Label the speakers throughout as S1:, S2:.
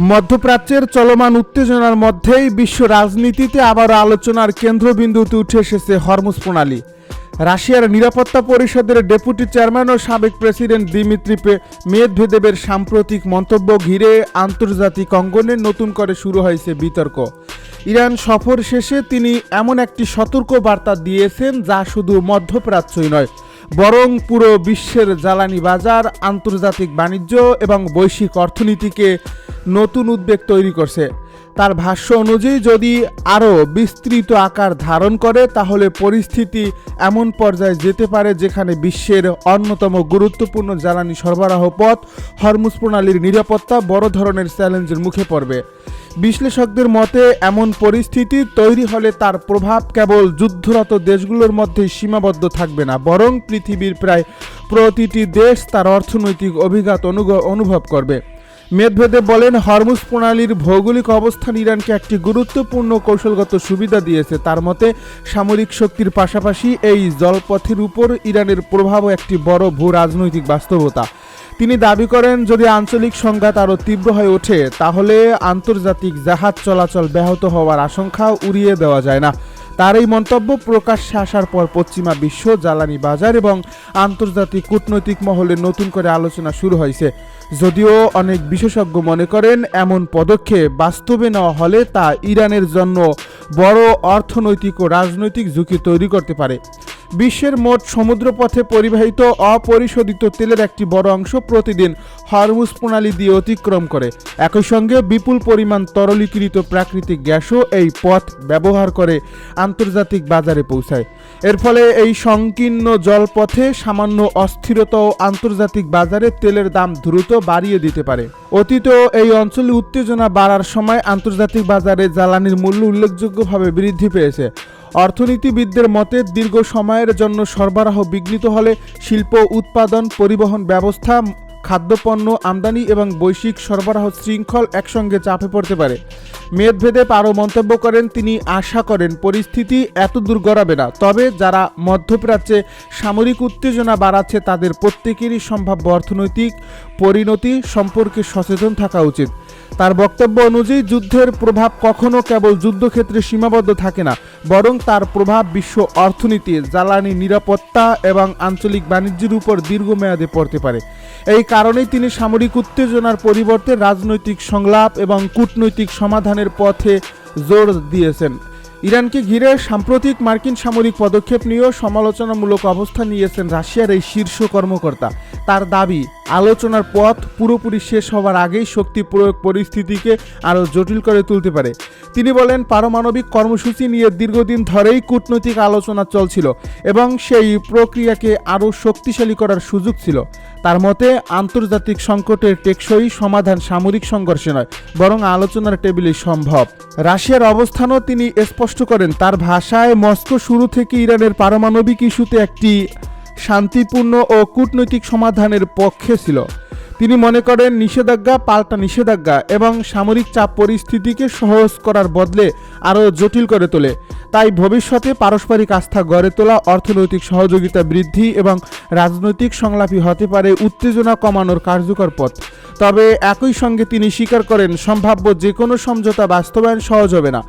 S1: মধ্যপ্রাচ্যের চলমান উত্তেজনার মধ্যেই বিশ্ব রাজনীতিতে আবারও আলোচনার কেন্দ্রবিন্দুতে উঠে এসেছে হরমুজ প্রণালী। রাশিয়ার নিরাপত্তা পরিষদের ডেপুটি চেয়ারম্যান ও সাবেক প্রেসিডেন্ট দিমিত্রি মেদভেদেবের সাম্প্রতিক মন্তব্য ঘিরে আন্তর্জাতিক অঙ্গনে নতুন করে শুরু হয়েছে বিতর্ক। ইরান সফর শেষে তিনি এমন একটি সতর্ক বার্তা দিয়েছেন যা শুধু মধ্যপ্রাচ্যই নয়, বরং পুরো বিশ্বের জ্বালানি বাজার, আন্তর্জাতিক বাণিজ্য এবং বৈশ্বিক অর্থনীতিকে নতুন উদ্বেগ তৈরি করছে। তার ভাষ্য অনুযায়ী যদি আরও বিস্তৃত আকার ধারণ করে তাহলে পরিস্থিতি এমন পর্যায়ে যেতে পারে যেখানে বিশ্বের অন্যতম গুরুত্বপূর্ণ জ্বালানি সরবরাহ পথ হরমুজ প্রণালীর নিরাপত্তা বড় ধরনের চ্যালেঞ্জের মুখে পড়বে। বিশ্লেষকদের মতে এমন পরিস্থিতি তৈরি হলে তার প্রভাব কেবল যুদ্ধরত দেশগুলোর মধ্যেই সীমাবদ্ধ থাকবে না, বরং পৃথিবীর প্রায় প্রতিটি দেশ তার অর্থনৈতিক অভিঘাত অনুভব করবে। মেদভেদেব বলেন, হরমুজ প্রণালীর ভৌগোলিক অবস্থান ইরানকে একটি গুরুত্বপূর্ণ কৌশলগত সুবিধা দিয়েছে। তার মতে সামরিক শক্তির পাশাপাশি এই জলপথের উপর ইরানের প্রভাবও একটি বড় ভূ রাজনৈতিক বাস্তবতা। তিনি দাবি করেন, যদি আঞ্চলিক সংঘাত আরও তীব্র হয়ে ওঠে তাহলে আন্তর্জাতিক জাহাজ চলাচল ব্যাহত হওয়ার আশঙ্কা উড়িয়ে দেওয়া যায় না। তার এই মন্তব্য প্রকাশ্যে আসার পর পশ্চিমা বিশ্ব, জ্বালানি বাজার এবং আন্তর্জাতিক কূটনৈতিক মহলে নতুন করে আলোচনা শুরু হয়েছে। যদিও অনেক বিশেষজ্ঞ মনে করেন এমন পদক্ষেপ বাস্তবে নেওয়া হলে তা ইরানের জন্য বড় অর্থনৈতিক ও রাজনৈতিক ঝুঁকি তৈরি করতে পারে। বিশ্বের মোট সমুদ্রপথে পরিবাহিত অপরিশোধিত তেলের একটি বড় অংশ প্রতিদিন হরমুজ প্রণালী দিয়ে অতিক্রম করে। একই সঙ্গে বিপুল পরিমাণ তরলীকৃত প্রাকৃতিক গ্যাসও এই পথ ব্যবহার করে আন্তর্জাতিক বাজারে পৌঁছায়। এর ফলে এই সংকীর্ণ জলপথে সামান্য অস্থিরতাও আন্তর্জাতিক বাজারে তেলের দাম দ্রুত বাড়িয়ে দিতে পারে। অতীতেও এই অঞ্চলে উত্তেজনা বাড়ার সময় আন্তর্জাতিক বাজারে জ্বালানির মূল্য উল্লেখযোগ্যভাবে বৃদ্ধি পেয়েছে। অর্থনীতিবিদদের মতে দীর্ঘ সময়ের জন্য সরবরাহ বিঘ্নিত হলে শিল্প উৎপাদন, পরিবহন ব্যবস্থা, খাদ্যপণ্য আমদানি এবং বৈশ্বিক সরবরাহ শৃঙ্খল একসঙ্গে চাপে পড়তে পারে। মেদভেদেব আরও মন্তব্য করেন, তিনি আশা করেন পরিস্থিতি এত দূর গড়াবে না, তবে যারা মধ্যপ্রাচ্যে সামরিক উত্তেজনা বাড়াচ্ছে তাদের প্রত্যেকেরই সম্ভাব্য অর্থনৈতিক পরিণতি সম্পর্কে সচেতন থাকা উচিত। তার বক্তব্য অনুযায়ী যুদ্ধের প্রভাব কখনো কেবল যুদ্ধক্ষেত্রে সীমাবদ্ধ থাকে না, বরং তার প্রভাব বিশ্ব অর্থনীতি, জ্বালানি নিরাপত্তা এবং আঞ্চলিক বাণিজ্যের উপর দীর্ঘমেয়াদে পড়তে পারে। এই কারণেই তিনি সামরিক উত্তেজনার পরিবর্তে রাজনৈতিক সংলাপ এবং কূটনৈতিক সমাধানের পথে জোর দিয়েছেন। ইরানকে ঘিরে সাম্প্রতিক মার্কিন সামরিক পদক্ষেপ নিয়েও সমালোচনামূলক অবস্থান নিয়েছেন রাশিয়ার এই শীর্ষ কর্মকর্তা। তার দাবি, আলোচনার পথ পুরোপুরি শেষ হওয়ার আগেই শক্তি প্রয়োগ পরিস্থিতিকে আরও জটিল করে তুলতে পারে। তিনি বলেন, পারমাণবিক কর্মসূচি নিয়ে দীর্ঘদিন ধরেই কূটনৈতিক আলোচনা চলছিল এবং সেই প্রক্রিয়াকে আরও শক্তিশালী করার সুযোগ ছিল। তার মতে আন্তর্জাতিক সংকটের টেকসই সমাধান সামরিক সংঘর্ষে নয়, বরং আলোচনার টেবিলে সম্ভব। রাশিয়ার অবস্থানও তিনি স্পষ্ট করেন। তার ভাষায়, মস্কো শুরু থেকে ইরানের পারমাণবিক ইস্যুতে একটি শান্তিপূর্ণ ও কূটনৈতিক সমাধানের পক্ষে ছিল। তিনি মনে করেন নিষেধাজ্ঞা পাল্টা নিষেধাজ্ঞা এবং সামরিক চাপ পরিস্থিতিকে সহজ করার বদলে আরও জটিল করে তোলে। তাই ভবিষ্যতে পারস্পরিক আস্থা গড়ে তোলা, অর্থনৈতিক সহযোগিতা বৃদ্ধি এবং রাজনৈতিক সংলাপই হতে পারে উত্তেজনা কমানোর কার্যকর পথ। তবে একই সঙ্গে তিনি স্বীকার করেন সম্ভাব্য যে কোনো সমঝোতা বাস্তবায়ন সহজ হবে না,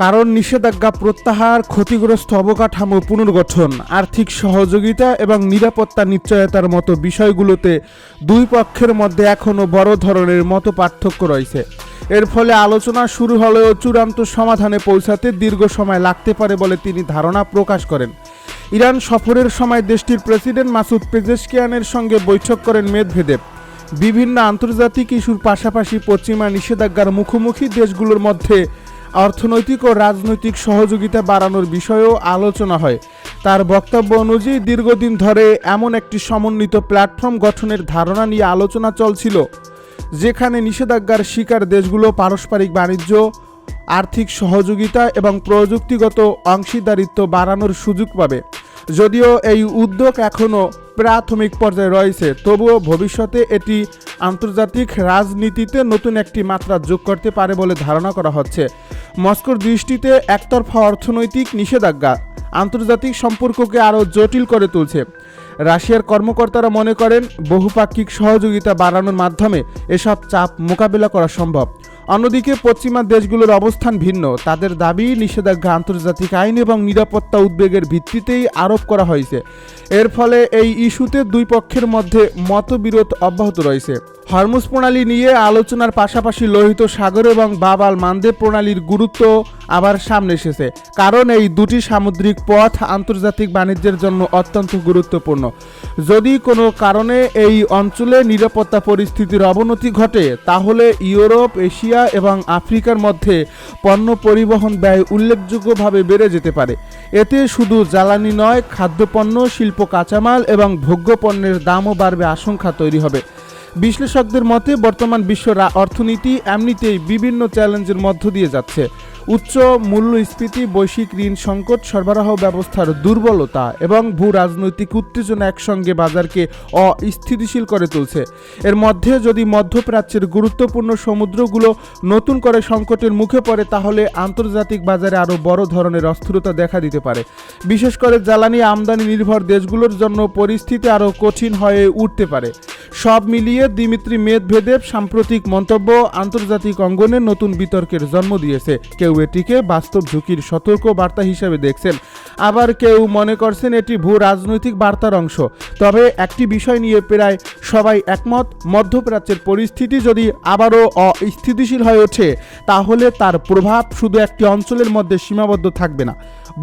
S1: কারণ নিষেধাজ্ঞা প্রত্যাহার, ক্ষতিগ্রস্ত অবকাঠামো পুনর্গঠন, আর্থিক সহযোগিতা এবং নিরাপত্তা নিশ্চয়তার মতো বিষয়গুলোতে দুই পক্ষের মধ্যে এখনও বড় ধরনের মতপার্থক্য রয়েছে। এর ফলে আলোচনা শুরু হলেও চূড়ান্ত সমাধানে পৌঁছাতে দীর্ঘ সময় লাগতে পারে বলে তিনি ধারণা প্রকাশ করেন। ইরান সফরের সময় দেশটির প্রেসিডেন্ট মাসুদ পেজেশকিয়ানের সঙ্গে বৈঠক করেন মেদভেদেব। বিভিন্ন আন্তর্জাতিক ইস্যুর পাশাপাশি পশ্চিমা নিষেধাজ্ঞার মুখোমুখি দেশগুলোর মধ্যে অর্থনৈতিক ও রাজনৈতিক সহযোগিতা বাড়ানোর বিষয়েও আলোচনা হয়। তার বক্তব্য অনুযায়ী দীর্ঘদিন ধরে এমন একটি সমন্বিত প্ল্যাটফর্ম গঠনের ধারণা নিয়ে আলোচনা চলছিল, যেখানে নিষেধাজ্ঞার শিকার দেশগুলো পারস্পরিক বাণিজ্য, আর্থিক সহযোগিতা এবং প্রযুক্তিগত অংশীদারিত্ব বাড়ানোর সুযোগ পাবে। যদিও এই উদ্যোগ এখনও প্রাথমিক পর্যায়ে রয়েছে, তবুও ভবিষ্যতে এটি আন্তর্জাতিক রাজনীতিতে নতুন একটি মাত্রা যোগ করতে পারে বলে ধারণা করা হচ্ছে। মস্কোর দৃষ্টিতে একতরফা অর্থনৈতিক নিষেধাজ্ঞা আন্তর্জাতিক সম্পর্ককে আরও জটিল করে তুলছে। রাশিয়ার কর্মকর্তারা মনে করেন বহুপাক্ষিক সহযোগিতা বাড়ানোর মাধ্যমে এসব চাপ মোকাবিলা করা সম্ভব। অন্যদিকে পশ্চিমা দেশগুলোর অবস্থান ভিন্ন। তাদের দাবি নিষেধাজ্ঞা আন্তর্জাতিক আইন এবং নিরাপত্তা উদ্বেগের ভিত্তিতেই আরোপ করা হয়েছে। এর ফলে এই ইস্যুতে দুই পক্ষের মধ্যে মতবিরোধ অব্যাহত রয়েছে। হরমুজ প্রণালী নিয়ে আলোচনার পাশাপাশি লোহিত সাগর এবং বাব আল মানদেব প্রণালীর গুরুত্ব আবার সামনে এসেছে, কারণ এই দুটি সামুদ্রিক পথ আন্তর্জাতিক বাণিজ্যের জন্য অত্যন্ত গুরুত্বপূর্ণ। যদি কোনো কারণে এই অঞ্চলে নিরাপত্তা পরিস্থিতির অবনতি ঘটে, তাহলে ইউরোপ, এশিয়া এবং আফ্রিকার মধ্যে পণ্য পরিবহন ব্যয় উল্লেখযোগ্যভাবে বেড়ে যেতে পারে। এতে শুধু জ্বালানি নয়, খাদ্যপণ্য, শিল্প কাঁচামাল এবং ভোগ্য পণ্যের দামও বাড়বে আশঙ্কা তৈরি হবে। বিশ্লেষকদের মতে বর্তমান বিশ্ব অর্থনীতি এমনিতেই বিভিন্ন চ্যালেঞ্জের মধ্য দিয়ে যাচ্ছে। উচ্চ মূল্যস্ফীতি, বৈশ্বিক ঋণ সংকট, সরবরাহ ব্যবস্থার দুর্বলতা এবং ভূ রাজনৈতিক উত্তেজনা একসঙ্গে বাজারকে অস্থিতিশীল করে তুলছে। এর মধ্যে যদি মধ্যপ্রাচ্যের গুরুত্বপূর্ণ সমুদ্রগুলো নতুন করে সংকটের মুখে পড়ে, তাহলে আন্তর্জাতিক বাজারে আরও বড় ধরনের অস্থিরতা দেখা দিতে পারে। বিশেষ করে জ্বালানি আমদানি নির্ভর দেশগুলোর জন্য পরিস্থিতি আরও কঠিন হয়ে উঠতে পারে। সব মিলিয়ে দিমিত্রি মেদভেদেভ সাম্প্রতিক মন্তব্য আন্তর্জাতিক অঙ্গনে নতুন বিতর্কের জন্ম দিয়েছে। কেউ এটিকে বাস্তব ঝুঁকির সতর্ক বার্তা হিসেবে দেখছেন, আবার কেউ মনে করছেন এটি ভূ রাজনৈতিক বার্তার অংশ। তবে একটি বিষয় নিয়ে প্রায় সবাই একমত, মধ্যপ্রাচ্যের পরিস্থিতি যদি আবারও অস্থিতিশীল হয়ে ওঠে, তাহলে তার প্রভাব শুধু একটি অঞ্চলের মধ্যে সীমাবদ্ধ থাকবে না।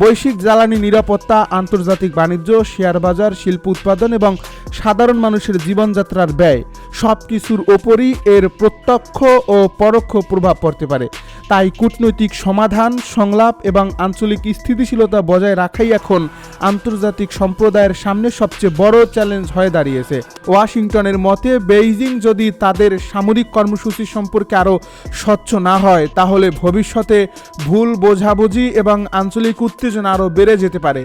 S1: বৈশ্বিক জ্বালানি নিরাপত্তা, আন্তর্জাতিক বাণিজ্য, শেয়ার বাজার, শিল্প উৎপাদন এবং সাধারণ মানুষের জীবনযাত্রার ব্যয় সব কিছুর ওপরই এর প্রত্যক্ষ ও পরোক্ষ প্রভাব পড়তে পারে। তাই কূটনৈতিক সমাধান, সংলাপ এবং আঞ্চলিক স্থিতিশীলতা বজায় রাখাই এখন আন্তর্জাতিক সম্প্রদায়ের সামনে সবচেয়ে বড় চ্যালেঞ্জ হয়ে দাঁড়িয়েছে। ওয়াশিংটনের মতে বেইজিং যদি তাদের সামরিক কর্মসূচি সম্পর্কে আরও স্বচ্ছ না হয়, তাহলে ভবিষ্যতে ভুল বোঝাবুঝি এবং আঞ্চলিক উত্তেজনা আরও বেড়ে যেতে পারে।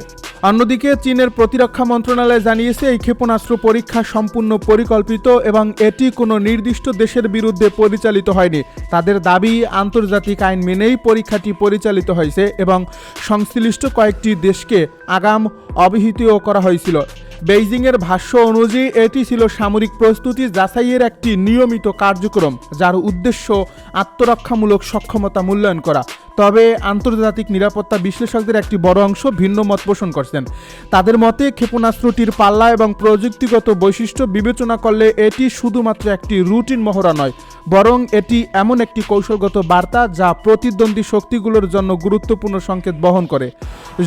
S1: অন্যদিকে চীনের প্রতিরক্ষা মন্ত্রণালয় জানিয়েছে এই ক্ষেপণাস্ত্র পরীক্ষা সম্পূর্ণ পরিকল্পিত এবং এটি কোনো নির্দিষ্ট দেশের বিরুদ্ধে পরিচালিত হয়নি। তাদের দাবি, আন্তর্জাতিক আইন মেনেই পরীক্ষাটি পরিচালিত হয়েছে এবং সংশ্লিষ্ট কয়েকটি দেশকে আগাম অবহিতও করা হয়েছিল। বেইজিংয়ের ভাষ্য অনুযায়ী এটি ছিল সামরিক প্রস্তুতি যাচাইয়ের একটি নিয়মিত কার্যক্রম, যার উদ্দেশ্য আত্মরক্ষামূলক সক্ষমতা মূল্যায়ন করা। তবে আন্তর্জাতিক নিরাপত্তা বিশ্লেষকদের একটি বড় অংশ ভিন্ন মত পোষণ করছেন। তাদের মতে ক্ষেপণাস্ত্রটির পাল্লা এবং প্রযুক্তিগত বৈশিষ্ট্য বিবেচনা করলে এটি শুধুমাত্র একটি রুটিন মহড়া নয়, বরং এটি এমন একটি কৌশলগত বার্তা যা প্রতিদ্বন্দ্বী শক্তিগুলোর জন্য গুরুত্বপূর্ণ সংকেত বহন করে।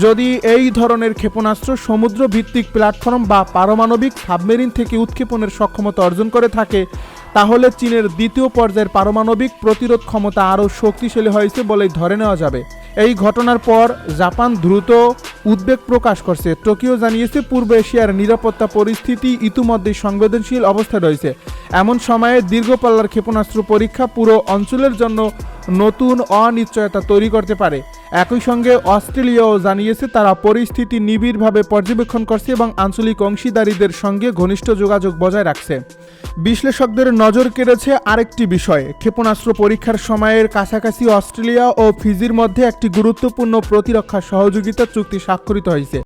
S1: যদি এই ধরনের ক্ষেপণাস্ত্র সমুদ্র ভিত্তিক প্ল্যাটফর্ম বা পারমাণবিক সাবমেরিন থেকে উৎক্ষেপণের সক্ষমতা অর্জন করে থাকে, তাহলে চীনের দ্বিতীয় পর্যায়ের পারমাণবিক প্রতিরোধ ক্ষমতা আরও শক্তিশালী হয়েছে বলেই ধরে নেওয়া যাবে। এই ঘটনার পর জাপান দ্রুত উদ্বেগ প্রকাশ করছে। টোকিও জানিয়েছে পূর্ব এশিয়ার নিরাপত্তা পরিস্থিতি ইতিমধ্যেই সংবেদনশীল অবস্থায় রয়েছে। এমন সময়ে দীর্ঘপাল্লার ক্ষেপণাস্ত্র পরীক্ষা পুরো অঞ্চলের জন্য নতুন অনিশ্চয়তা তৈরি করতে পারে। একই সঙ্গে অস্ট্রেলিয়াও জানিয়েছে তারা পরিস্থিতি নিবিড়ভাবে পর্যবেক্ষণ করছে এবং আঞ্চলিক অংশীদারীদের সঙ্গে ঘনিষ্ঠ যোগাযোগ বজায় রাখছে। বিশ্লেষকদের নজর কেড়েছে আরেকটি বিষয়। ক্ষেপণাস্ত্র পরীক্ষার সময়ের কাছাকাছি অস্ট্রেলিয়া ও ফিজির মধ্যে একটি গুরুত্বপূর্ণ প্রতিরক্ষা সহযোগিতা চুক্তি স্বাক্ষরিত হয়েছে।